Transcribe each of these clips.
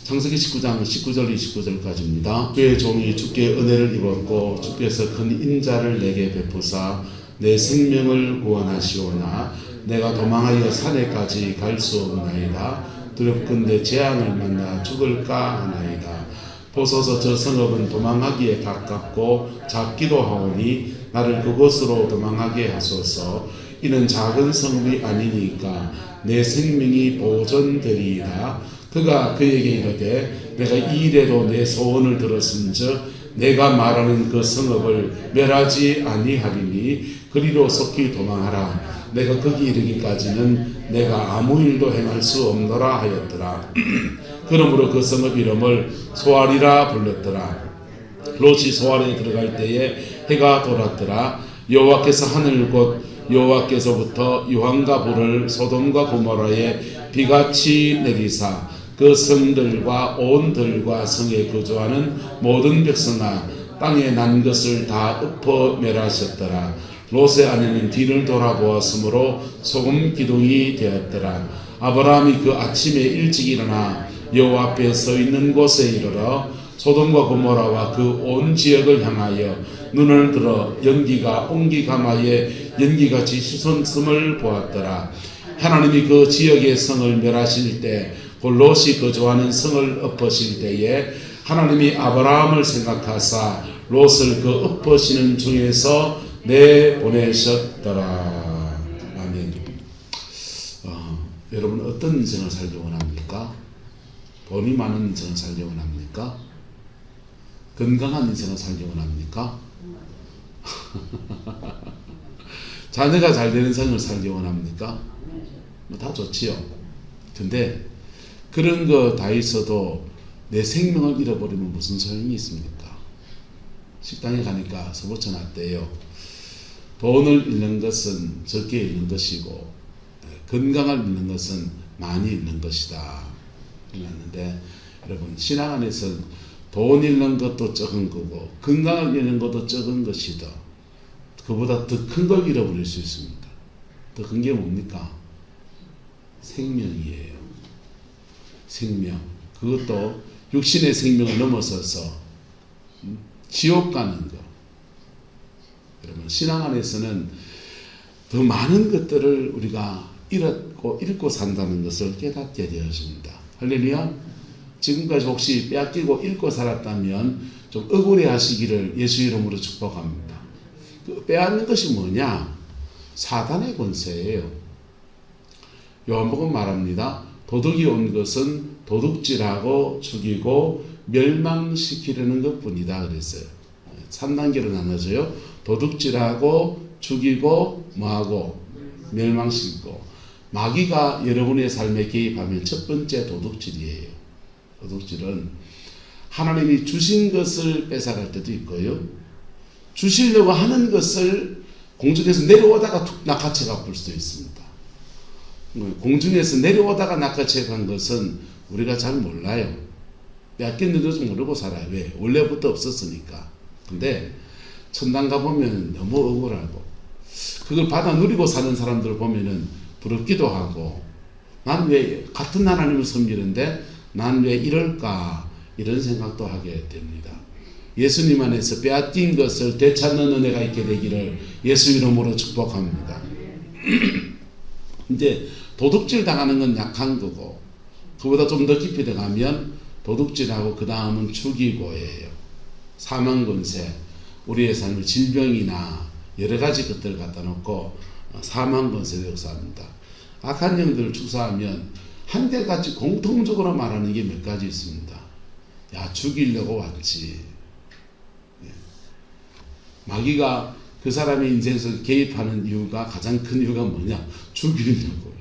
창세기 19장 19절 29절까지입니다. 주의 종이 주께 은혜를 입었고 주께서 큰 인자를 내게 베푸사 내 생명을 구원하시오나 내가 도망하여 산에까지 갈 수 없나이다. 두렵건대 재앙을 만나 죽을까 하나이다. 보소서 저 성읍은 도망하기에 가깝고 작기도 하오니 나를 그곳으로 도망하게 하소서. 이는 작은 성읍이 아니니까 내 생명이 보존되리이다. 그가 그에게 이르되 내가 이 일에도 내 소원을 들었은즉 내가 말하는 그 성읍을 멸하지 아니하리니 그리로 속히 도망하라. 내가 거기 이르기까지는 내가 아무 일도 행할 수 없노라 하였더라. 그러므로 그 성읍 이름을 소알이라 불렀더라. 롯이 소알에 들어갈 때에 해가 돌았더라. 여호와께서 하늘 곧 여호와께서부터 유황과 불을 소돔과 고모라에 비같이 내리사 그 성들과 온 들과 성에 거주하는 모든 백성아 땅에 난 것을 다 엎어 멸하셨더라. 롯의 아내는 뒤를 돌아보았으므로 소금 기둥이 되었더라. 아브라함이 그 아침에 일찍 일어나 여호와 앞에 서 있는 곳에 이르러 소돔과 고모라와 그 온 지역을 향하여 눈을 들어 연기가 옹기가마에 연기같이 솟음을 보았더라. 하나님이 그 지역의 성을 멸하실 때 곧 롯이 거주하는 성을 엎으실 때에 하나님이 아브라함을 생각하사 롯을 그 엎으시는 중에서 내보내셨더라. 아멘. 여러분 어떤 인생을 살기 원합니까? 돈이 많은 인생을 살기 원합니까? 건강한 인생을 살기 원합니까? 자녀가 잘 되는 삶을 살기 원합니까? 다 좋지요. 근데 그런 거 다 있어도 내 생명을 잃어버리면 무슨 소용이 있습니까? 식당에 가니까 서부쳐 놨대요. 돈을 잃는 것은 적게 잃는 것이고 건강을 잃는 것은 많이 잃는 것이다. 그랬는데 여러분 신앙 안에서 돈 잃는 것도 적은 거고 건강을 잃는 것도 적은 것이다. 그보다 더 큰 걸 잃어버릴 수 있습니다. 더 큰 게 뭡니까? 생명이에요. 생명. 그것도 육신의 생명을 넘어서서 지옥 가는 것. 여러분 신앙 안에서는 더 많은 것들을 우리가 잃고 산다는 것을 깨닫게 되었습니다. 할렐루야. 지금까지 혹시 빼앗기고 잃고 살았다면 좀 억울해 하시기를 예수 이름으로 축복합니다. 그 빼앗는 것이 뭐냐? 사단의 권세예요. 요한복음 말합니다. 도둑이 온 것은 도둑질하고 죽이고 멸망시키려는 것뿐이다 그랬어요. 3단계로 나눠져요. 도둑질하고 죽이고 뭐하고 멸망시키고. 마귀가 여러분의 삶에 개입하면 첫 번째 도둑질이에요. 도둑질은 하나님이 주신 것을 뺏어갈 때도 있고요. 주시려고 하는 것을 공중에서 내려오다가 툭 낚아채가 볼 수도 있습니다. 공중에서 내려오다가 낚아채 간 것은 우리가 잘 몰라요. 빼앗겼는데도 모르고 살아요. 왜? 원래부터 없었으니까. 근데 천당 가보면 너무 억울하고 그걸 받아 누리고 사는 사람들 보면은 부럽기도 하고 난 왜 같은 하나님을 섬기는데 난 왜 이럴까 이런 생각도 하게 됩니다. 예수님 안에서 빼앗긴 것을 되찾는 은혜가 있게 되기를 예수 이름으로 축복합니다. 이제 도둑질 당하는 건 약한 거고 그보다 좀 더 깊이 들어가면 도둑질하고 그 다음은 죽이고예요. 사망권세, 우리의 삶을 질병이나 여러 가지 것들을 갖다 놓고 사망권세를 역사합니다. 악한 영들을 축사하면 한결같이 공통적으로 말하는 게 몇 가지 있습니다. 야, 죽이려고 왔지. 마귀가 그 사람의 인생에서 개입하는 이유가 가장 큰 이유가 뭐냐? 죽이려고요.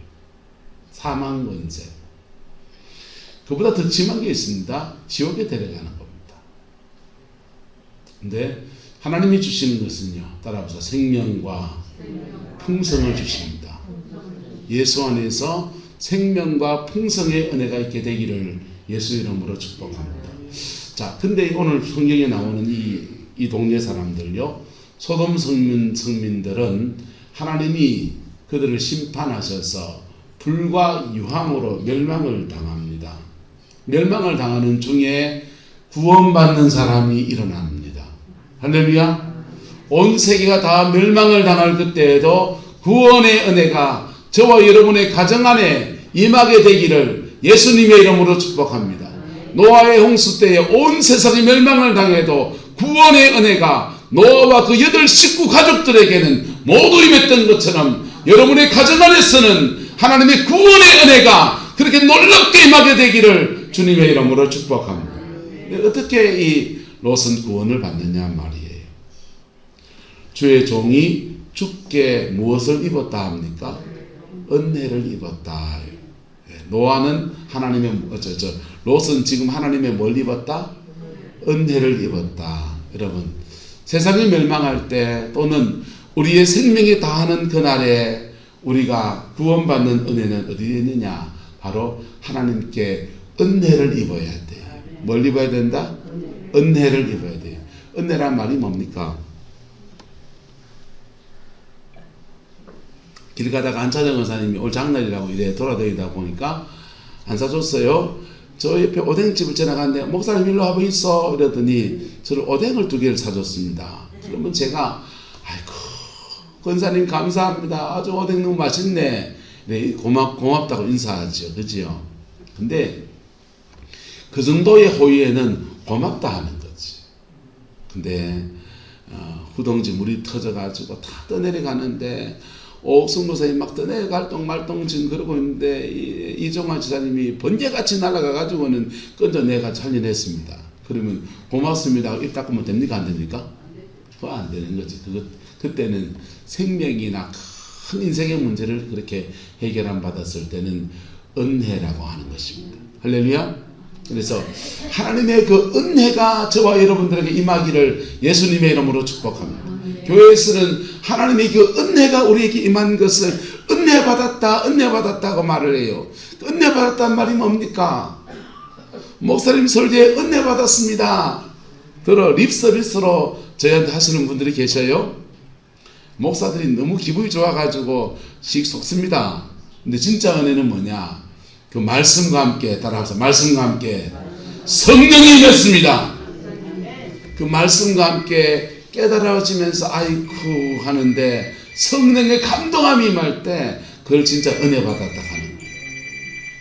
사망권세. 그보다 더 심한 게 있습니다. 지옥에 데려가는 겁니다. 근데 하나님이 주시는 것은요. 따라합시다. 생명과 풍성을 주십니다. 예수 안에서 생명과 풍성의 은혜가 있게 되기를 예수 이름으로 축복합니다. 자, 근데 오늘 성경에 나오는 이 동네 사람들요. 소돔 성민들은 하나님이 그들을 심판하셔서 불과 유황으로 멸망을 당합니다. 멸망을 당하는 중에 구원받는 사람이 일어납니다. 할렐루야. 온 세계가 다 멸망을 당할 그때에도 구원의 은혜가 저와 여러분의 가정 안에 임하게 되기를 예수님의 이름으로 축복합니다. 노아의 홍수 때에 온 세상이 멸망을 당해도 구원의 은혜가 노아와 그 8 식구 가족들에게는 모두 임했던 것처럼 여러분의 가정 안에서는 하나님의 구원의 은혜가 그렇게 놀랍게 임하게 되기를 주님의 이름으로 축복합니다. 어떻게 이 롯은 구원을 받느냐 말이에요. 주의 종이 주께 무엇을 입었다 합니까? 은혜를 입었다. 노아는 하나님의 롯은 지금 하나님의 뭘 입었다? 은혜를 입었다. 여러분, 세상이 멸망할 때 또는 우리의 생명이 다하는 그날에 우리가 구원받는 은혜는 어디에 있느냐? 바로 하나님께 은혜를 입어야 돼요. 뭘 입어야 된다? 은혜를 입어야 돼요. 은혜란 말이 뭡니까? 길 가다가 안차정 의사님이 올 장날이라고 이래 돌아다니다 보니까 안 사줬어요. 저 옆에 오뎅집을 지나갔는데 목사님 일로 와보 있어 이러더니 저를 오뎅을 2개를 사줬습니다. 그러면 제가 아이고 권사님 감사합니다. 아주 오뎅 너무 맛있네. 네, 고맙다고 인사하죠. 그지요? 근데 그 정도의 호의에는 고맙다 하는 거지. 근데 후동지 물이 터져가지고 다 떠내려가는데 옥승 목사님 막 떠내려갈 똥말똥 지금 그러고 있는데 이종환 지사님이 번개같이 날아가가지고는 끈져내가 살려냈습니다. 그러면 고맙습니다. 입 닦으면 됩니까? 안 됩니까? 그거 안 되는 거지. 그때는 생명이나 큰 인생의 문제를 그렇게 해결 받았을 때는 은혜라고 하는 것입니다. 할렐루야. 그래서 하나님의 그 은혜가 저와 여러분들에게 임하기를 예수님의 이름으로 축복합니다. 교회에서는 하나님의 그 은혜가 우리에게 임한 것을 은혜 받았다고 말을 해요. 은혜 받았다는 말이 뭡니까? 목사님 설교에 은혜 받았습니다. 립서비스로 저희한테 하시는 분들이 계셔요. 목사들이 너무 기분이 좋아가지고 씩 속습니다. 근데 진짜 은혜는 뭐냐? 그 말씀과 함께 따라서 말씀과 함께 성령이 임했습니다. 그 말씀과 함께 깨달아지면서 아이쿠 하는데 성령의 감동함이 임할 때 그걸 진짜 은혜 받았다 하는 거예요.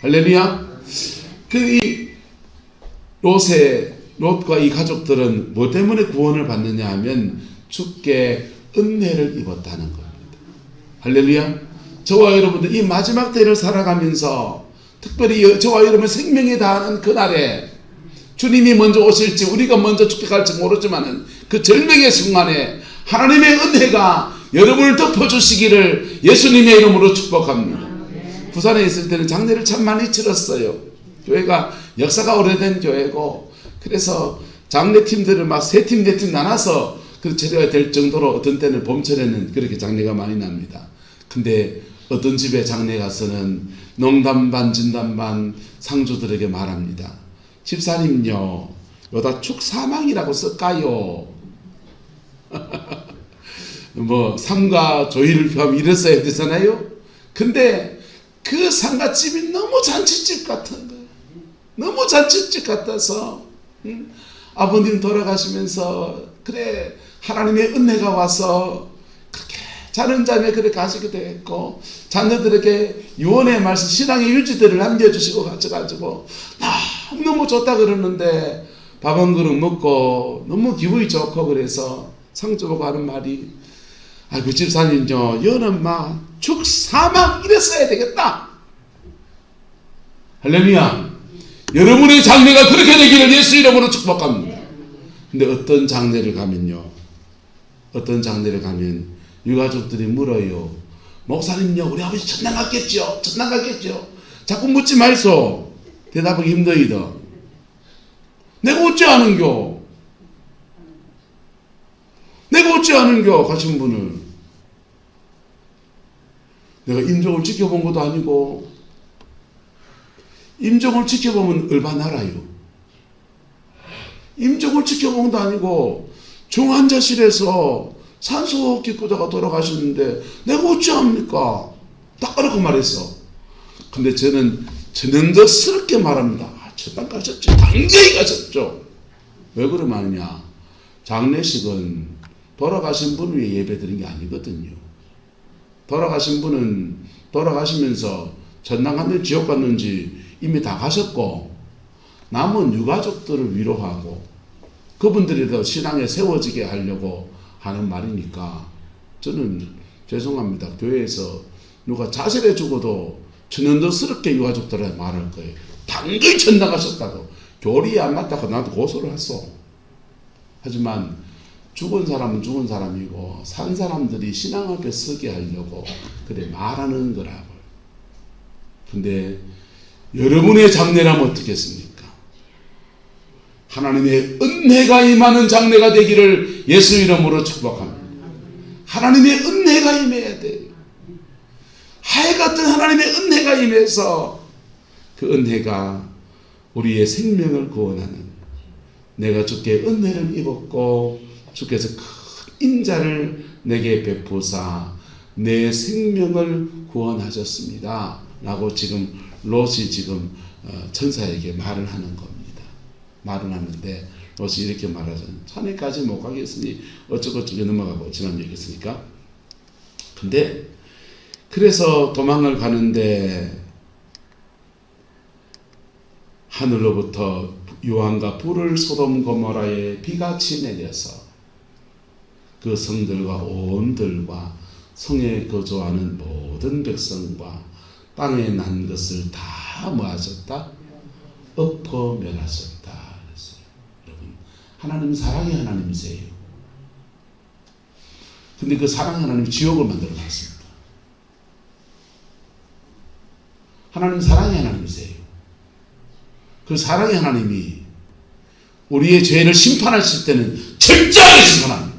할렐루야. 이 롯과 이 가족들은 뭐 때문에 구원을 받느냐 하면 주께 은혜를 입었다는 겁니다. 할렐루야. 저와 여러분들 이 마지막 때를 살아가면서 특별히 저와 여러분 생명이 다하는 그날에 주님이 먼저 오실지 우리가 먼저 죽게 갈지 모르지만 그 절명의 순간에 하나님의 은혜가 여러분을 덮어주시기를 예수님의 이름으로 축복합니다. 부산에 있을 때는 장례를 참 많이 치렀어요. 교회가 역사가 오래된 교회고 그래서 장례팀들을 막 3팀 4팀 나눠서 그 처리가 될 정도로 어떤 때는 봄철에는 그렇게 장례가 많이 납니다. 근데 어떤 집에 장례 가서는 농담 반 진담 반 상주들에게 말합니다. 집사님요, 여다 축사망이라고 쓸까요? 뭐 삼가 조의를 표하면 이랬어야 되잖아요. 근데 그 상가집이 너무 잔치집 같은 거예요. 너무 잔치집 같아서 아버님 돌아가시면서 그래 하나님의 은혜가 와서 그렇게 자는 잠에 그렇게 가시게 됐고 자녀들에게 유언의 말씀 신앙의 유지들을 남겨주시고 가져가지고 너무 좋다 그러는데 밥 한 그릇 먹고 너무 기분이 좋고 그래서 상주보고 하는 말이 아이고 집사님요 여는 막 축사망 이랬어야 되겠다. 할렐루야. 여러분의 장례가 그렇게 되기를 예수 이름으로 축복합니다. 근데 어떤 장례를 가면 유가족들이 물어요. 목사님요 우리 아버지 천당 갔겠죠? 자꾸 묻지 말소. 대답하기 힘들이다. 내가 어찌 아는겨? 가신 분을. 내가 임종을 지켜본 것도 아니고 임종을 지켜보면 얼마나 알아요. 임종을 지켜본 것도 아니고 중환자실에서 산소호흡기 꽂아가 돌아가셨는데 내가 어찌합니까? 딱 그렇게 말했어. 근데 저는 전형적스럽게 말합니다. 천당 가셨죠. 당연히 가셨죠. 왜 그러면 하느냐? 장례식은 돌아가신 분을 위해 예배 드린 게 아니거든요. 돌아가신 분은 돌아가시면서 천당 갔는지 지옥 갔는지 이미 다 가셨고, 남은 유가족들을 위로하고 그분들이 더 신앙에 세워지게 하려고 하는 말이니까, 저는 죄송합니다. 교회에서 누가 자살해 죽어도 천연덕스럽게 유가족들한테 말할 거예요. 당연히 천당 가셨다고. 교리에 안 맞다고 나도 고소를 했어. 하지만 죽은 사람은 죽은 사람이고 산 사람들이 신앙 앞에 서게 하려고 그래 말하는 거라고요. 근데 여러분의 장례라면 어떻겠습니까? 하나님의 은혜가 임하는 장례가 되기를 예수 이름으로 축복합니다. 하나님의 은혜가 임해야 돼. 하늘 같은 하나님의 은혜가 임해서 그 은혜가 우리의 생명을 구원하는, 내가 주께 은혜를 입었고 주께서 큰 인자를 내게 베푸사 내 생명을 구원하셨습니다 라고 지금 롯이 지금 천사에게 말을 하는 겁니다. 말을 하는데 롯이 이렇게 말하죠. 산에까지 못 가겠으니 어쩌고저쩌고 넘어가고 지난 얘기했으니까. 근데 그래서 도망을 가는데 하늘로부터 유황과 불을 소돔 고모라에 비같이 내려서 그 성들과 온 들과 성에 거주하는 모든 백성과 땅에 난 것을 다 뭐하셨다? 엎어 멸하셨다 그랬어요. 여러분, 하나님 사랑의 하나님이세요. 근데 그 사랑의 하나님이 지옥을 만들어 놨습니다. 하나님 사랑의 하나님이세요. 그 사랑의 하나님이 우리의 죄를 심판하실 때는 철저하게 심판합니다.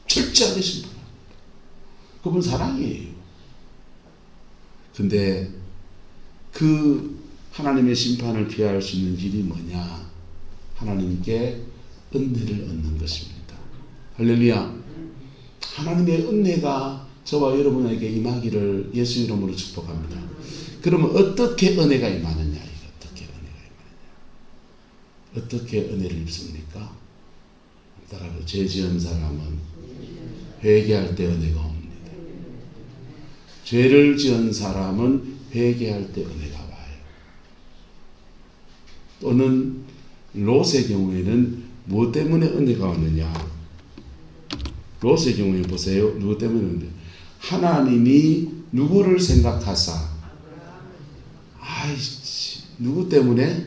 철저하게 심판합니다. 그분 사랑이에요. 근데 그 하나님의 심판을 피할 수 있는 길이 뭐냐? 하나님께 은혜를 얻는 것입니다. 할렐루야. 하나님의 은혜가 저와 여러분에게 임하기를 예수 이름으로 축복합니다. 그러면 어떻게 은혜가 임하느냐? 어떻게 은혜가 임하느냐? 어떻게 은혜를 입습니까? 따라서 죄 지은 사람은 회개할 때 은혜가 옵니다. 죄를 지은 사람은 회개할 때 은혜가 와요. 또는 롯의 경우에는 무엇 때문에 은혜가 왔느냐? 롯의 경우에 보세요. 누구 때문에? 하나님이 누구를 생각하사? 아이씨, 누구 때문에?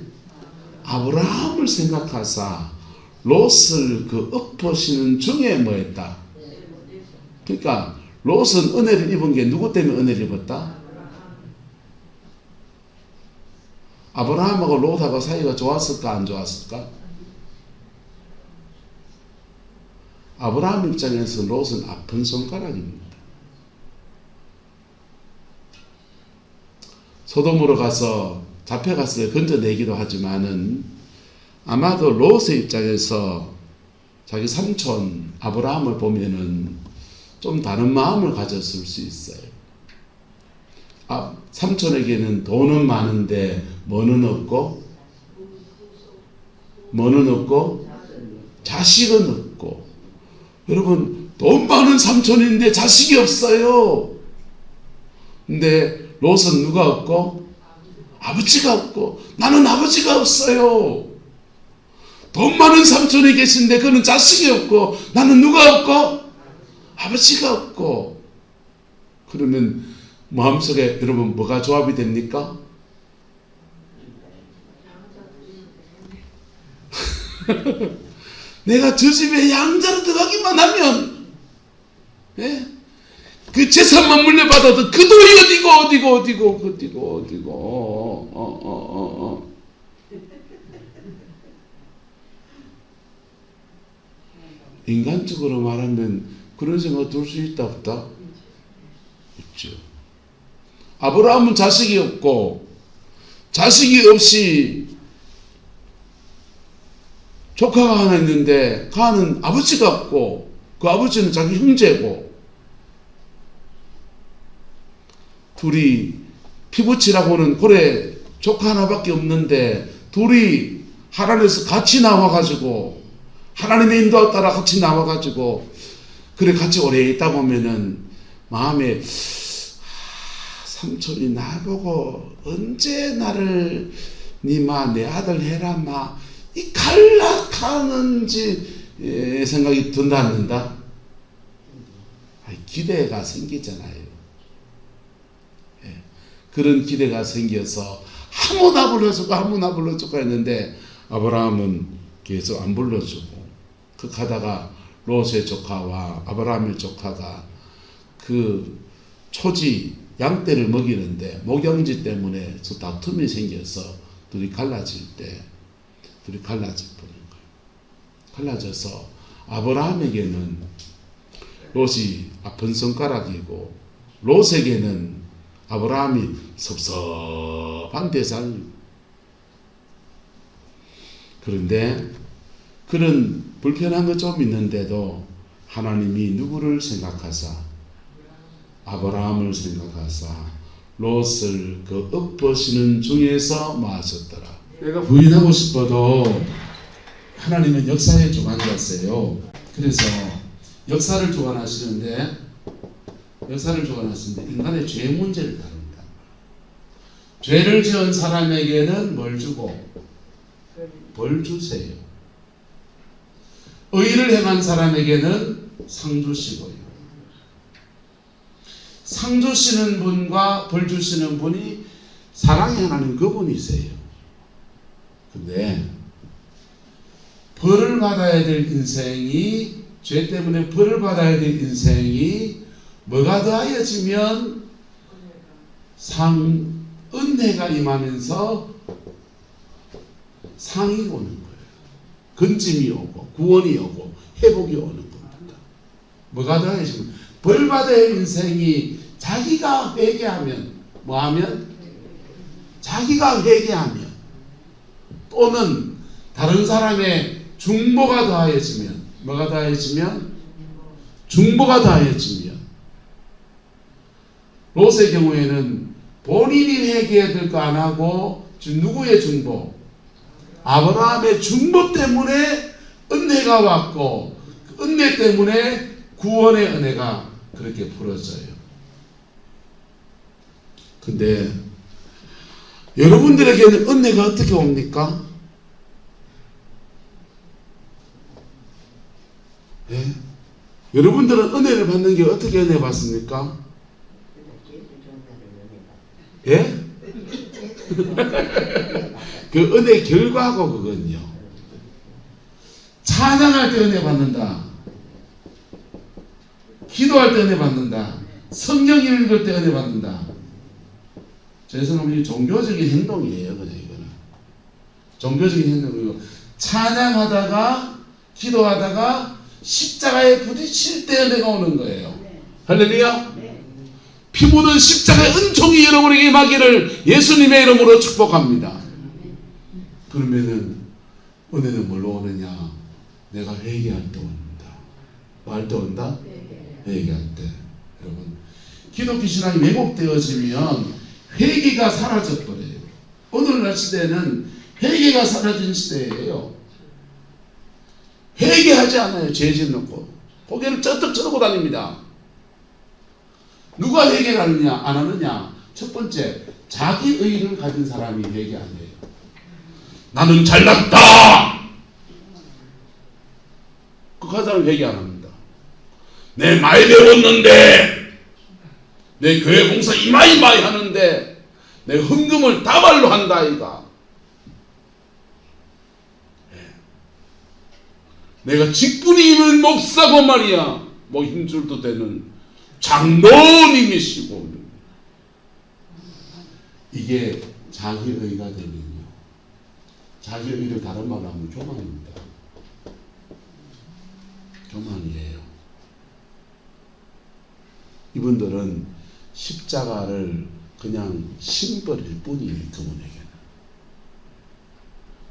아브라함을 생각하사 롯을 그 엎으시는 중에 뭐했다? 그러니까 롯은 은혜를 입은 게 누구 때문에 은혜를 입었다? 아브라함하고 롯하고 사이가 좋았을까 안 좋았을까? 아브라함 입장에서 롯은 아픈 손가락입니다. 소돔으로 가서 잡혀갔을 때 건져내기도 하지만은 아마도 롯의 입장에서 자기 삼촌 아브라함을 보면은 좀 다른 마음을 가졌을 수 있어요. 삼촌에게는 돈은 많은데 뭐는 없고? 뭐는 없고? 자식은 없고. 여러분, 돈 많은 삼촌인데 자식이 없어요. 근데 롯은 누가 없고? 아버지가 없고. 나는 아버지가 없어요. 돈 많은 삼촌이 계신데 그는 자식이 없고, 나는 누가 없고? 아버지가 없고. 그러면 마음속에 여러분 뭐가 조합이 됩니까? 내가 저 집에 양자로 들어가기만 하면, 예? 그 재산만 물려받아도 그 돈이 어디고. 인간적으로 말하면 그런 생각 들 수 있다 없다? 있죠. 아브라함은 자식이 없고, 자식이 없이 조카가 하나 있는데 가는 아버지가 없고, 그 아버지는 자기 형제고, 둘이 피부치라고는 고래 조카 하나밖에 없는데 둘이 하나님에서 같이 나와가지고 하나님의 인도에 따라 같이 나와가지고 그래 같이 오래 있다 보면은 마음에 삼촌이 나보고 언제 나를 니마 내 아들 해라 마 이 갈락하는지 생각이 든다 안 든다? 기대가 생기잖아요. 그런 기대가 생겨서 아무나 불러주고 했는데 아브라함은 계속 안 불러주고 그 가다가 롯의 조카와 아브라함의 조카가 그 초지 양떼를 먹이는데 목양지 때문에 다툼이 생겨서 둘이 갈라질 보는 거예요. 갈라져서 아브라함에게는 롯이 아픈 손가락이고 롯에게는 아브라함이 섭섭한 대상. 그런데 그런 불편한 거 좀 있는데도 하나님이 누구를 생각하사 아브라함을 생각하사 롯을 그 엎으시는 중에서 모아줬더라. 내가 부인하고 싶어도 하나님은 역사에 주관자세요. 그래서 역사를 주관하시는데 인간의 죄 문제를 다룹니다. 죄를 지은 사람에게는 뭘 주고 벌 주세요. 의를 행한 사람에게는 상 주시고요. 상 주시는 분과 벌 주시는 분이 사랑의 하나님 그분이세요. 근데 벌을 받아야 될 인생이 죄 때문에 벌을 받아야 될 인생이 뭐가 더하여지면 은혜가 임하면서 상이 오는 거예요. 건짐이 오고 구원이 오고 회복이 오는 겁니다. 뭐가 더하여지면 벌 받아야 할 인생이 자기가 회개하면 자기가 회개하면 또는 다른 사람의 중보가 더하여지면 뭐가 더하여지면 중보가 더하여지면 롯의 경우에는 본인이 회개해야 될 거 안 하고 누구의 중보? 아브라함의 중보 때문에 은혜가 왔고 그 은혜 때문에 구원의 은혜가 그렇게 풀어져요. 근데 여러분들에게는 은혜가 어떻게 옵니까? 예? 여러분들은 은혜를 받는 게 어떻게 은혜 받습니까? 예? 그 은혜 결과고 그건요. 찬양할 때 은혜 받는다. 기도할 때 은혜 받는다. 성경 읽을 때 은혜 받는다. 제 생각은 종교적인 행동이에요. 그냥 이거는 종교적인 행동이고 찬양하다가 기도하다가 십자가에 부딪힐 때 은혜가 오는 거예요. 할렐루야. 피 묻은 십자가의 은총이 여러분에게 임하기를 예수님의 이름으로 축복합니다. 그러면은 은혜는 뭘로 오느냐? 내가 회개할 때 온다. 뭐 할 때 온다? 회개할 때. 여러분 기독교 신앙이 왜곡되어지면 회개가 사라져버려요. 오늘날 시대는 회개가 사라진 시대예요. 회개하지 않아요. 죄 짓는 거 고개를 쩍쩍 쳐들고 다닙니다. 누가 회개를 하느냐 안 하느냐? 첫 번째 자기 의를 가진 사람이 회개 안 해요. 나는 잘났다. 그 사람 회개 안 합니다. 내 많이 배웠는데 내 교회 봉사 이마이 하는데 내 헌금을 다발로 한다 이가. 내가 직분이 있는 목사고 말이야. 뭐 힘줄도 되는 장로님이시고. 이게 자기의가 되면요. 자기의를 다른 말로 하면 교만입니다. 교만이에요. 이분들은 십자가를 그냥 심버릴 뿐이에요. 그분에게는.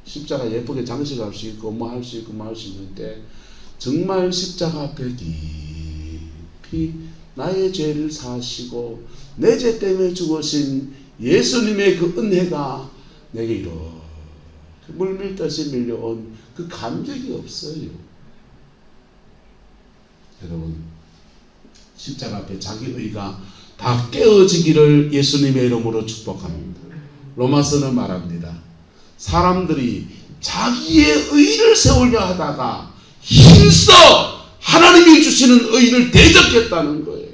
십자가 예쁘게 장식할 수 있고 뭐 할 수 있고 뭐 할 수 있는데 정말 십자가 앞에 깊이 나의 죄를 사시고 내 죄 때문에 죽으신 예수님의 그 은혜가 내게 이렇게 물밀듯이 밀려온 그 감격이 없어요. 여러분, 십자가 앞에 자기 의가 다 깨어지기를 예수님의 이름으로 축복합니다. 로마서는 말합니다. 사람들이 자기의 의를 세우려 하다가 힘써 하나님이 주시는 의를 대적했다는 거예요.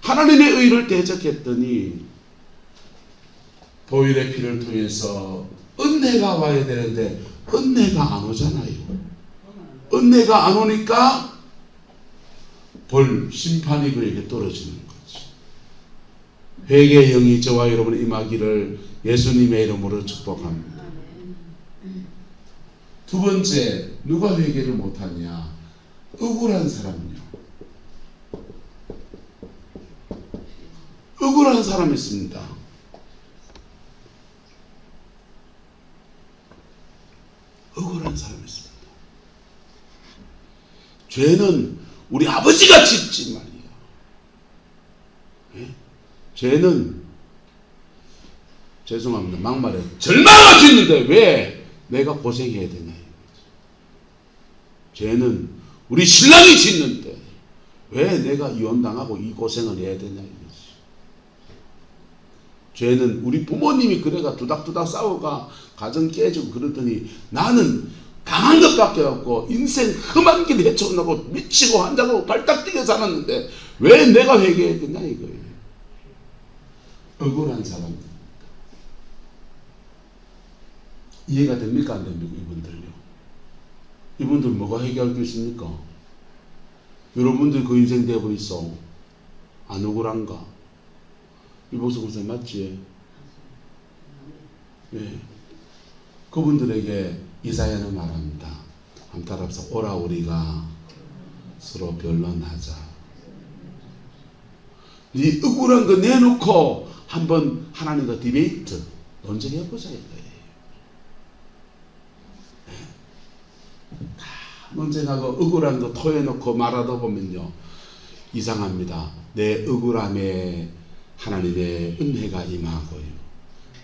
하나님의 의를 대적했더니 보혈의 피를 통해서 은혜가 와야 되는데 은혜가 안 오잖아요. 은혜가 안 오니까 벌, 심판이 그에게 떨어지는 거죠. 회개의 영이 저와 여러분 임하기를 예수님의 이름으로 축복합니다. 두 번째, 누가 회개를 못하냐? 억울한 사람이요. 억울한 사람이 있습니다. 억울한 사람이 있습니다. 죄는 우리 아버지가 짓지 말이야. 예? 죄는, 죄송합니다, 막말에 절망을 짓는데 왜 내가 고생해야 되냐. 죄는 우리 신랑이 짓는데 왜 내가 이혼당하고 이 고생을 해야 되냐. 죄는 우리 부모님이 그래가 두닥두닥 싸워가 가정 깨지고 그러더니 나는 당한 것밖에 없고 인생 험한 길 헤쳐나고 미치고 환장하고 발딱 뛰게 살았는데 왜 내가 회개해야 되냐 이거예요. 억울한 사람들. 이해가 됩니까 안 됩니까 이분들요? 이분들 뭐가 해결할 게 있습니까? 여러분들 그 인생 되고 있어. 안 억울한가? 이보수 선생 맞지? 예. 그분들에게 이사야는 말합니다. 한번 따라서 오라 우리가 서로 변론하자. 네 억울한 거 내놓고 한번 하나님과 디베이트 논쟁해보자 이거예요. 논쟁하고 억울한 거 토해놓고 말하다 보면요 이상합니다. 내 억울함에 하나님의 은혜가 임하고요.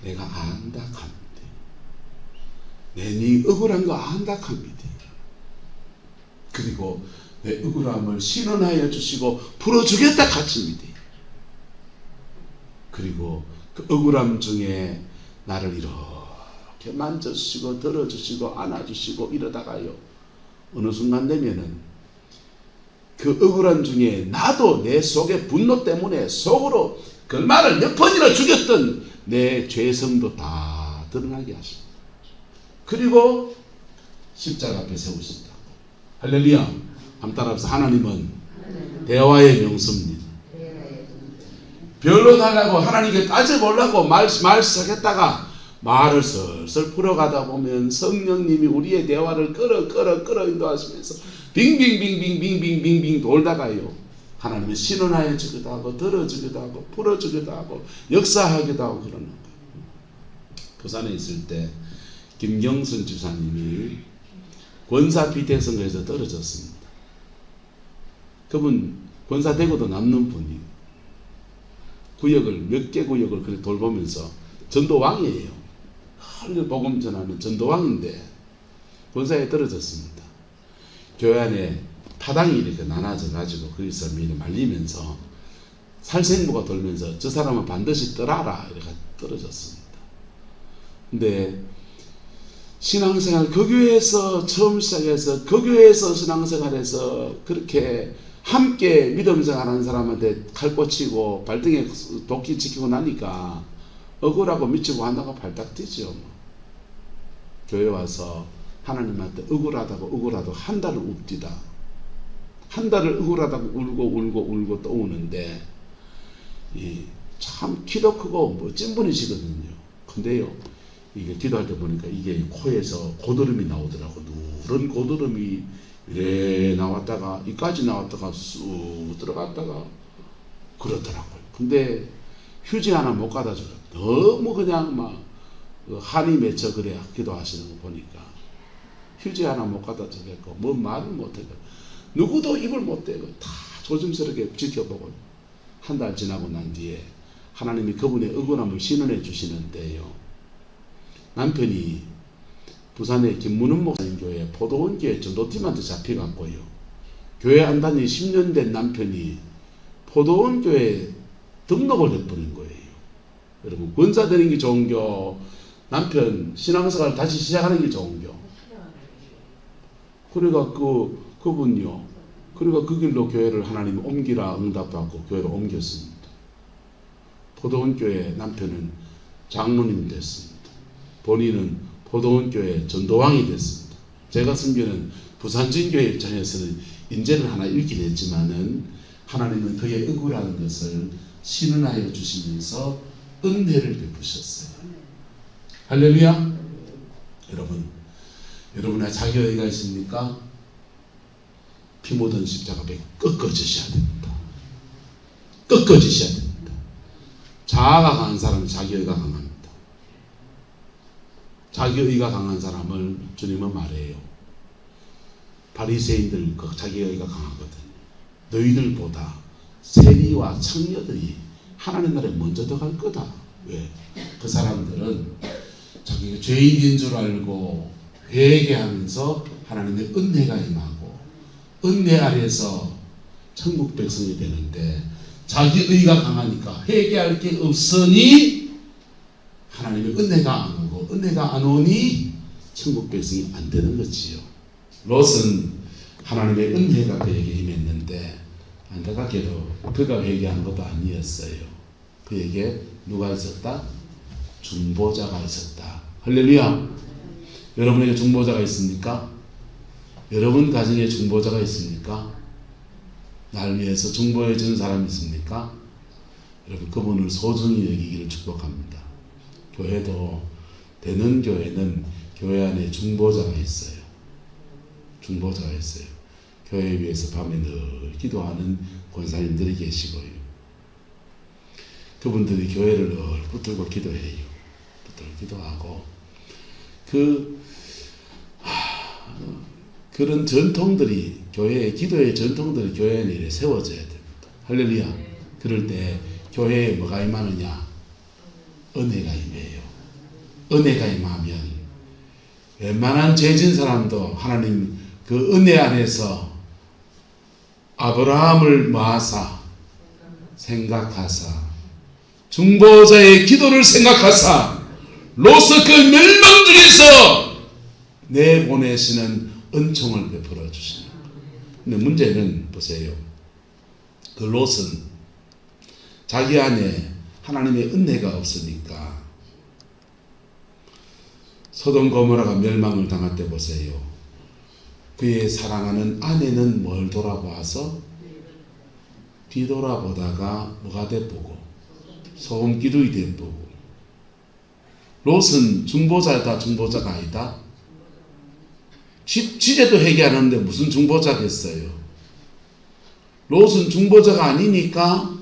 내가 안다합니다. 네 억울한 거 안다합니다. 그리고 내 억울함을 신원하여 주시고 풀어주겠다 하십니다. 그리고 그 억울함 중에 나를 이렇게 만져주시고 들어주시고 안아주시고 이러다가요 어느 순간 되면은 그 억울함 중에 나도 내 속의 분노 때문에 속으로 그 말을 몇 번이나 죽였던 내 죄성도 다 드러나게 하십니다. 그리고 십자가 앞에 세우신다. 할렐루야. 한번 따라합시다. 하나님은 대화의 명수입니다. 변론하려고 하나님께 따져보려고 말 시작했다가 말을 슬슬 풀어가다 보면 성령님이 우리의 대화를 끌어 인도하시면서 빙빙빙빙빙빙빙빙 돌다가요 하나님은 신원하여 주기도 하고 들어주기도 하고 풀어주기도 하고 역사하기도 하고 그러는 거예요. 부산에 있을 때 김경순 주사님이 권사 비대선거에서 떨어졌습니다. 그분 권사 되고도 남는 분이 구역을 몇 개 구역을 그렇게 돌보면서 전도왕이에요. 헐 복음 전하는 전도왕인데 권사에 떨어졌습니다. 교회 안에 파당이 이렇게 나눠져 가지고 거기서 미리 말리면서 살생부가 돌면서 저 사람은 반드시 떠라라 이렇게 떨어졌습니다. 근데 신앙생활 그 교회에서 처음 시작해서 그 교회에서 신앙생활에서 그렇게 함께 믿음생활하는 사람한테 칼 꽂히고 발등에 도끼 지키고 나니까 억울하고 미치고 한다고 발딱 뛰죠. 교회 와서 하나님한테 억울하다고 한 달을 웁디다. 한 달을 억울하다고 울고 또 우는데 참 키도 크고 멋진 분이시거든요. 근데요 이게 기도할 때 보니까 이게 코에서 고드름이 나오더라고. 누런 고드름이 이래 나왔다가 이까지 나왔다가 쑥 들어갔다가 그러더라고요. 근데 휴지 하나 못 갖다 줘요. 너무 그냥 막 한이 맺혀 그래 기도하시는 거 보니까 휴지 하나 못 갖다 주겠고 뭐 말을 못해요. 누구도 입을 못 대고 다 조심스럽게 지켜보고 한 달 지나고 난 뒤에 하나님이 그분의 억울함을 신원해 주시는데요. 남편이 부산의 김문은 목사님 교회 포도원 교회 전도팀한테 잡혀갔고요. 교회 안 다닌 10년 된 남편이 포도원 교회에 등록을 해버린 거예요. 여러분, 권사 되는 게 종교, 남편 신앙생활 다시 시작하는 게 종교. 그러니까 그분요. 그러니까 그 길로 교회를 하나님이 옮기라 응답받고 교회로 옮겼습니다. 포도원 교회 남편은 장로님 됐습니다. 본인은 포도원 교회 전도왕이 됐습니다. 제가 섬기는 부산진교회 입장에서는 인재를 하나 잃긴 했지만은 하나님은 그의 억울한 것을 신은하여 주시면서 은혜를 베푸셨어요. 할렐루야. 여러분의 자기의가 있습니까? 피 묻은 십자가에 꺾어지셔야 됩니다. 꺾어지셔야 됩니다. 자아가 강한 사람은 자기의가 강합니다. 자기의가 강한 사람을 주님은 말해요. 바리새인들 자기의가 강하거든요. 너희들보다 세리와 창녀들이 하나님 나라에 먼저 들어갈 거다. 왜? 그 사람들은 자기가 죄인인 줄 알고 회개하면서 하나님의 은혜가 임하고 은혜 아래서 천국 백성이 되는데 자기의가 강하니까 회개할 게 없으니 하나님의 은혜가 안 오고 은혜가 안 오니 천국 백성이 안 되는 거지요. 롯은 하나님의 은혜가 그에게 임했는데 안타깝게도 그가 회개한 것도 아니었어요. 그에게 누가 있었다? 중보자가 있었다. 할렐루야. 여러분에게 중보자가 있습니까? 여러분 가정에 중보자가 있습니까? 날 위해서 중보해 주는 사람이 있습니까? 여러분 그분을 소중히 여기기를 축복합니다. 교회도 되는 교회는 교회 안에 중보자가 있어요. 중보자가 있어요. 교회 위해서 밤에 늘 기도하는 권사님들이 계시고요. 그분들이 교회를 늘 붙들고 기도해요. 붙들고 기도하고 그런 전통들이 교회의 기도의 전통들이 교회 안에 세워져야 됩니다. 할렐루야. 그럴 때 교회에 뭐가 임하느냐? 은혜가 임해요. 은혜가 임하면 웬만한 죄진 사람도 하나님 그 은혜 안에서 아브라함을 모아사 생각하사 중보자의 기도를 생각하사 롯의 그 멸망 중에서 내보내시는 은총을 베풀어 주시는 거예요. 근데 문제는 보세요. 그 롯은 자기 안에 하나님의 은혜가 없으니까 소돔 고모라가 멸망을 당할 때 보세요. 그의 사랑하는 아내는 뭘 돌아보아서 뒤돌아보다가 뭐가 돼보고 소금기둥이 돼보고 롯은 중보자다 중보자가 아니다. 지제도 회개하는데 무슨 중보자겠어요. 롯은 중보자가 아니니까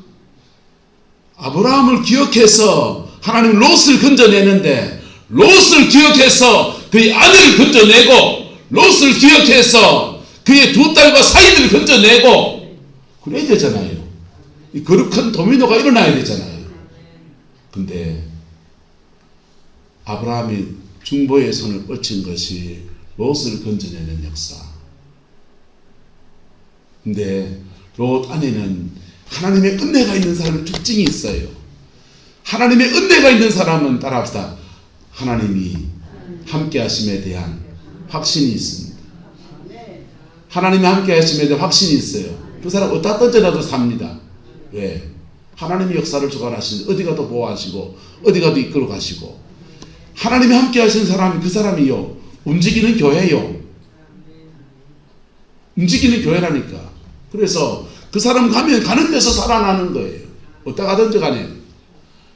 아브라함을 기억해서 하나님 롯을 건져내는데 롯을 기억해서 그의 아내를 건져내고 롯을 기억해서 그의 두 딸과 사이들을 건져내고 그래야 되잖아요. 이 거룩한 도미노가 일어나야 되잖아요. 근데 아브라함이 중보의 손을 뻗친 것이 롯을 건져내는 역사. 근데 롯 안에는 하나님의 은혜가 있는 사람의 특징이 있어요. 하나님의 은혜가 있는 사람은 따라합시다. 하나님이 함께 하심에 대한 확신이 있습니다. 하나님이 함께 하심에 대한 확신이 있어요. 그 사람 어디다 던져놔도 삽니다. 왜? 하나님이 역사를 주관하시는데 어디 가도 보호하시고 어디 가도 이끌어 가시고 하나님이 함께 하시는 사람이 그 사람이요. 움직이는 교회요. 움직이는 교회라니까. 그래서 그 사람 가는 데서 살아나는 거예요. 어디다 가든지 간에.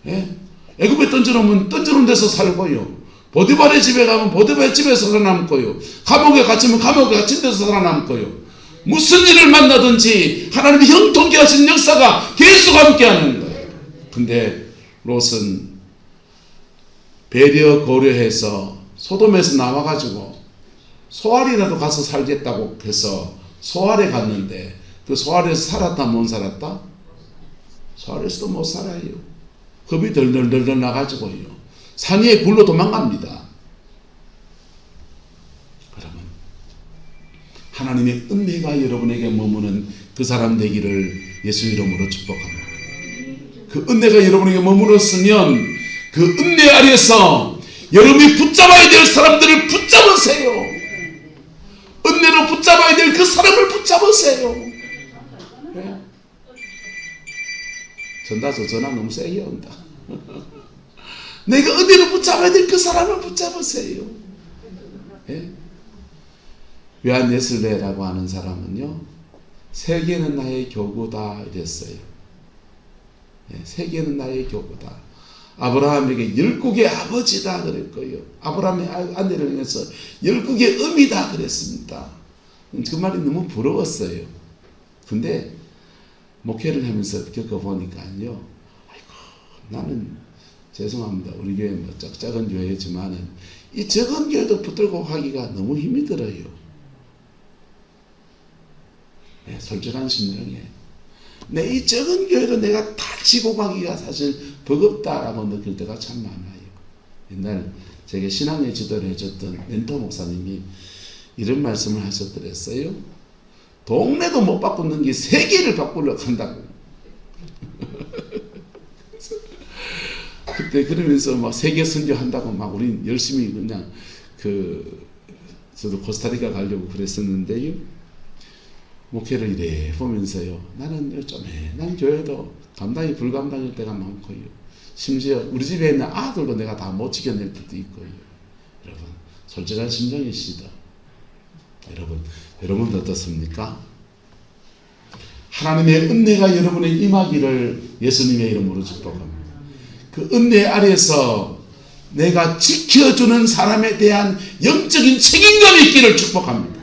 예? 애굽에 던져놓으면 던져놓은 데서 살고요. 보디발의 집에 가면 보디발의 집에서 살아남고요. 감옥에 갇히면 감옥에 갇힌 데서 살아남고요. 무슨 일을 만나든지 하나님이 형통케 하시는 역사가 계속 함께하는 거예요. 근데 롯은 배려 고려해서 소돔에서 나와가지고 소알이라도 가서 살겠다고 해서 소알에 갔는데 그 소알에서 살았다 못 살았다? 소알에서도 못 살아요. 겁이 덜덜덜 나가지고요. 산 위에 굴로 도망갑니다. 여러분, 하나님의 은혜가 여러분에게 머무는 그 사람 되기를 예수 이름으로 축복합니다. 그 은혜가 여러분에게 머물렀으면 그 은혜 아래에서 여러분이 붙잡아야 될 사람들을 붙잡으세요. 은혜로 붙잡아야 될 그 사람을 붙잡으세요. 네? 전다서 전화 너무 세게 온다. 내가 은혜로 붙잡아야 될 그 사람을 붙잡으세요. 네? 요한 웨슬레라고 하는 사람은요, 세계는 나의 교구다 이랬어요. 네, 세계는 나의 교구다. 아브라함에게 열국의 아버지다 그랬고요. 아브라함의 아내를 위해서 열국의 음이다 그랬습니다. 그 말이 너무 부러웠어요. 근데 목회를 하면서 겪어보니까요, 아이고, 나는 죄송합니다. 우리 교회 뭐 작은 교회지만은 이 적은 교회도 붙들고 가기가 너무 힘이 들어요. 네, 솔직한 심령에 이 적은 교회도 내가 다 지고 가기가 사실 버겁다라고 느낄 때가 참 많아요. 옛날 제게 신앙의 지도를 해줬던 멘토 목사님이 이런 말씀을 하셨더랬어요. 동네도 못 바꾸는 게 세계를 바꾸려고 한다고. 그때 그러면서 막 세계 선교한다고 막 우린 열심히 그냥 저도 코스타리카 가려고 그랬었는데요. 목회를 이래 보면서요, 나는 난 교회도 감당이 불감당일 때가 많고요. 심지어 우리 집에 있는 아들도 내가 다 못 지켜낼 때도 있고요. 여러분, 솔직한 심정이시다. 여러분도 어떻습니까? 하나님의 은혜가 여러분의 임하기를 예수님의 이름으로 축복합니다. 그 은혜 아래에서 내가 지켜주는 사람에 대한 영적인 책임감이 있기를 축복합니다.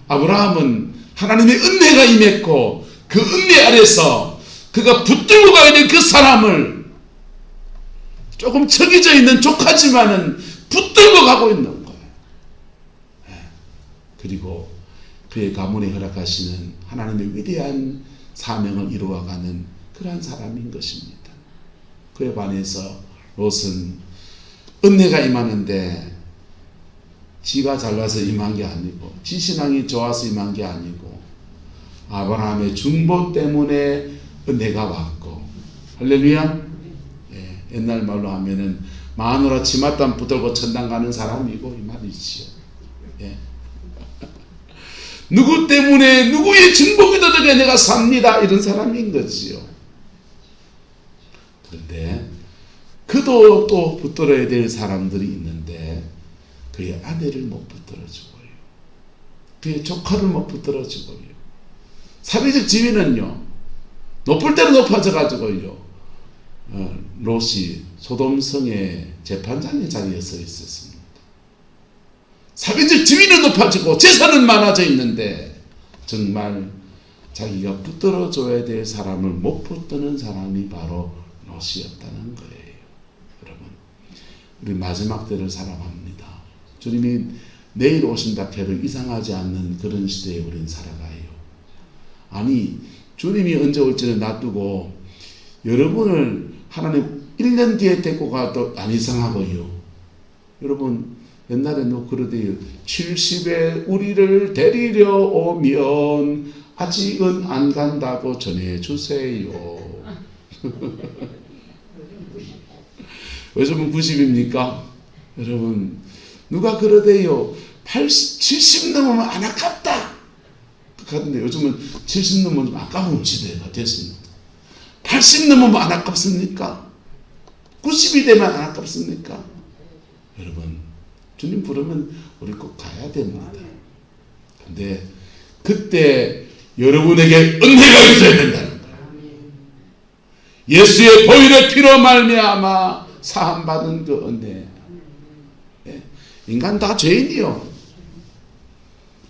아브라함은 하나님의 은혜가 임했고 그 은혜 아래서 그가 붙들고 가야 될 그 사람을 조금 처기져 있는 족하지만은 붙들고 가고 있는 거예요. 그리고 그의 가문에 허락하시는 하나님의 위대한 사명을 이루어가는 그러한 사람인 것입니다. 그에 반해서 롯은 은혜가 임하는데 지가 잘나서 임한 게 아니고 지 신앙이 좋아서 임한 게 아니고 아브라함의 중보 때문에 은혜가 왔고, 할렐루야. 예, 옛날 말로 하면은 마누라 치맛단 붙들고 천당 가는 사람이고 이 말이지요. 예. 누구 때문에 누구의 중복이 덕에 내가 삽니다 이런 사람인 거지요. 그런데 그도 또 붙들어야 될 사람들이 있는데 그의 아내를 못 붙들어주고요. 그의 조카를 못 붙들어주고요. 사회적 지위는요, 높을 대로 높아져가지고요, 롯이 소돔성의 재판장의 자리에 서 있었습니다. 사회적 지위는 높아지고 재산은 많아져 있는데 정말 자기가 붙들어줘야 될 사람을 못 붙드는 사람이 바로 롯이었다는 거예요. 여러분, 우리 마지막 때를 살아갑니다. 주님이 내일 오신다 해도 이상하지 않는 그런 시대에 우린 살아가요. 아니, 주님이 언제 올지는 놔두고 여러분을 하나님 1년 뒤에 데리고 가도 안 이상하고요. 여러분, 옛날에 너 그러대요. 70에 우리를 데리러 오면 아직은 안 간다고 전해주세요. 요즘은 90입니까? 여러분, 누가 그러대요. 70 넘으면 안 아깝다. 그런데 요즘은 70 넘으면 좀 아까운 시대가 됐습니다. 80 넘으면 안 아깝습니까? 90이 되면 안 아깝습니까? 여러분, 주님 부르면 우리 꼭 가야 됩니다. 근데 그때 여러분에게 은혜가 있어야 된다는 거예요. 예수의 보혈의 피로 말미암아 사함받은 그 은혜. 예? 인간 다 죄인이요.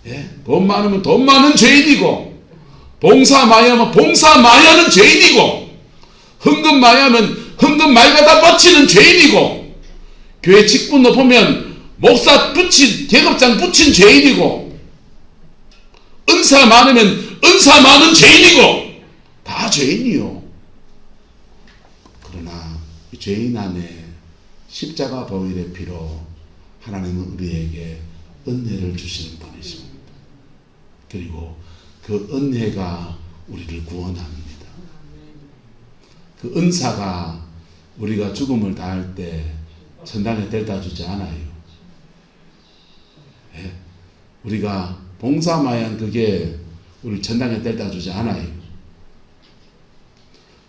예? 돈 많으면 돈 많은 죄인이고, 봉사 많이 하면 봉사 많이 하는 죄인이고, 헌금 많이 하면 헌금 많이 갖다 바치는 죄인이고, 교회 직분 높으면 목사 붙인, 계급장 붙인 죄인이고, 은사 많으면 은사 많은 죄인이고, 다 죄인이요. 그러나 죄인 안에 십자가 보혈의 피로 하나님은 우리에게 은혜를 주시는 분이십니다. 그리고 그 은혜가 우리를 구원합니다. 그 은사가 우리가 죽음을 다할 때 천당에 데려다 주지 않아요. 예? 우리가 봉사마yan 그게 우리 천당에 데려다 주지 않아요.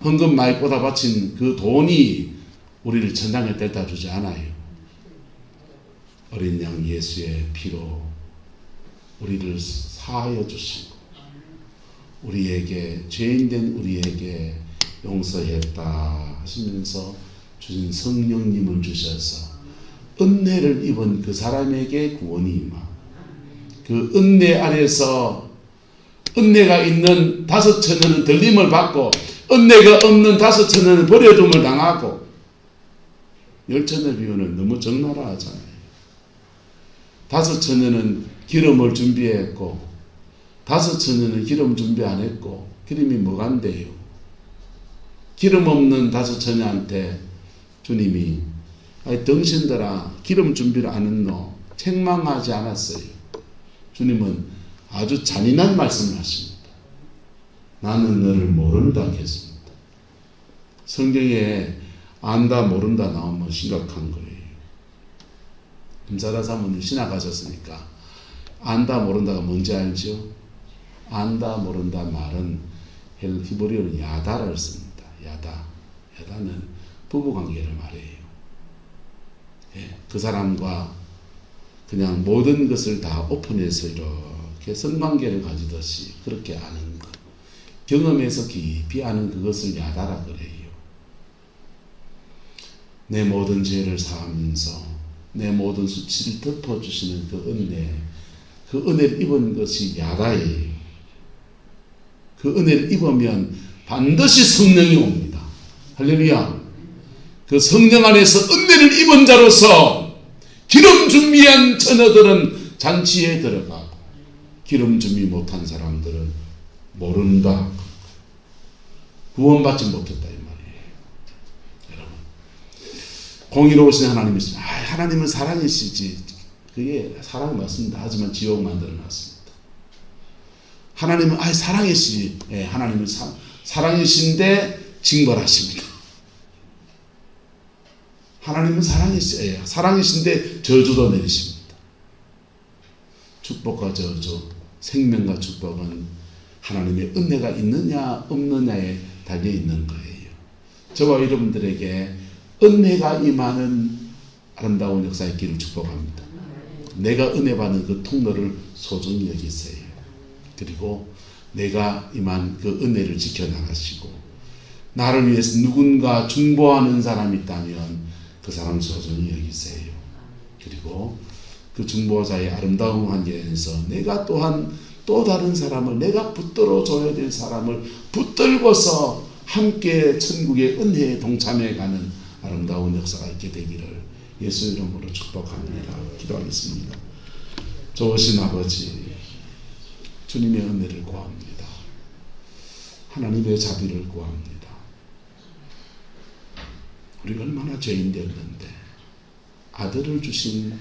헌금 많이 꽂아 바친 그 돈이 우리를 천당에 데려다 주지 않아요. 어린 양 예수의 피로 우리를 사하여 주시고 우리에게 죄인된 우리에게 용서했다 하시면서 주신 성령님을 주셔서 은혜를 입은 그 사람에게 구원이 임하 그 은혜 아래서 은혜가 있는 다섯 처녀는 들림을 받고 은혜가 없는 다섯 처녀는 버려둠을 당하고 열 처녀 비유는 너무 적나라하잖아요. 다섯 처녀는 기름을 준비했고 다섯 처녀는 기름 준비 안 했고 기름이 뭐간데요. 기름 없는 다섯 처녀한테 주님이 당신들아 기름 준비를 안 했노 책망하지 않았어요. 주님은 아주 잔인한 말씀을 하십니다. 나는 너를 모른다 했습니다. 성경에 안다 모른다 나오면 심각한 거예요. 김사라 사모님 신학 가셨으니까 안다 모른다가 뭔지 알죠? 안다 모른다 말은 히브리어는 야다를 씁니다. 야다는 부부관계를 말해요. 예, 그 사람과 그냥 모든 것을 다 오픈해서 이렇게 성관계를 가지듯이 그렇게 아는 것, 경험에서 깊이 아는 그것을 야다라 그래요. 내 모든 죄를 사하면서 내 모든 수치를 덮어주시는 그 은혜, 그 은혜를 입은 것이 야다예요. 그 은혜를 입으면 반드시 성령이 옵니다. 할렐루야. 그 성령 안에서 은혜를 입은 자로서 기름 준비한 처녀들은 잔치에 들어가고 기름 준비 못한 사람들은 모른다. 구원받지 못했다 이 말이에요. 여러분, 공의로우신 하나님이시죠. 하나님은 사랑이시지. 그게 사랑 맞습니다. 하지만 지옥 만들어놨습니다. 하나님은 사랑이시지. 예, 하나님은 사랑이신데 징벌하십니다. 하나님은 사랑이신데 저주도 내리십니다. 축복과 저주, 생명과 축복은 하나님의 은혜가 있느냐 없느냐에 달려 있는 거예요. 저와 여러분들에게 은혜가 임하는 아름다운 역사의 길을 축복합니다. 내가 은혜 받는 그 통로를 소중히 여기세요. 그리고 내가 임한 그 은혜를 지켜나가시고 나를 위해서 누군가 중보하는 사람이 있다면 그 사람 소중히 여기세요. 그리고 그 중보자의 아름다운 관계에서 내가 또한 또 다른 사람을 내가 붙들어 줘야 될 사람을 붙들고서 함께 천국의 은혜에 동참해가는 아름다운 역사가 있게 되기를 예수 이름으로 축복합니다. 기도하겠습니다. 좋으신 아버지, 주님의 은혜를 구합니다. 하나님의 자비를 구합니다. 우리가 얼마나 죄인 되었는데 아들을 주신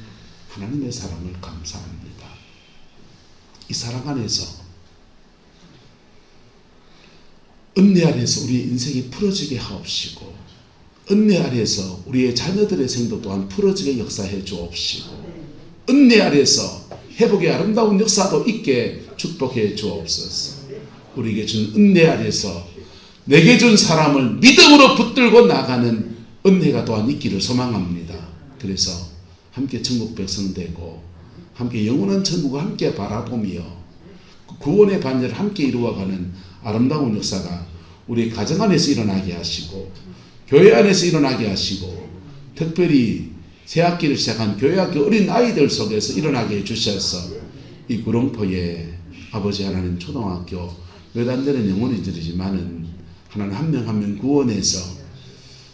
하나님의 사랑을 감사합니다. 이 사랑 안에서 은혜 아래서 우리의 인생이 풀어지게 하옵시고 은혜 아래서 우리의 자녀들의 생도 또한 풀어지게 역사해 주옵시고 은혜 아래서 회복의 아름다운 역사도 있게 축복해 주옵소서. 우리에게 준 은혜 아래서 내게 준 사람을 믿음으로 붙들고 나가는 은혜가 또한 있기를 소망합니다. 그래서 함께 천국 백성 되고 함께 영원한 천국을 함께 바라보며 구원의 반열을 함께 이루어가는 아름다운 역사가 우리 가정 안에서 일어나게 하시고 교회 안에서 일어나게 하시고 특별히 새학기를 시작한 교회학교 어린 아이들 속에서 일어나게 해주셔서 이 구룡포에 아버지 하나님 초등학교 몇 안 되는 영혼이들이지만은 하나님 한 명 한 명 구원해서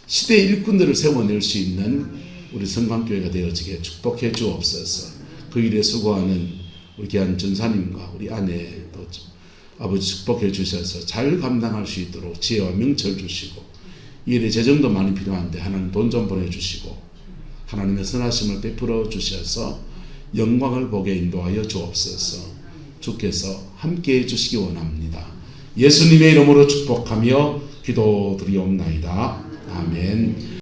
시대의 일꾼들을 세워낼 수 있는 우리 성광교회가 되어지게 축복해 주옵소서. 그 일에 수고하는 우리 귀한 전사님과 우리 아내도 아버지 축복해 주셔서 잘 감당할 수 있도록 지혜와 명철 주시고 이 일에 재정도 많이 필요한데 하나님 돈 좀 보내주시고 하나님의 선하심을 베풀어 주셔서 영광을 보게 인도하여 주옵소서. 주께서 함께해 주시기 원합니다. 예수님의 이름으로 축복하며 기도드리옵나이다. 아멘.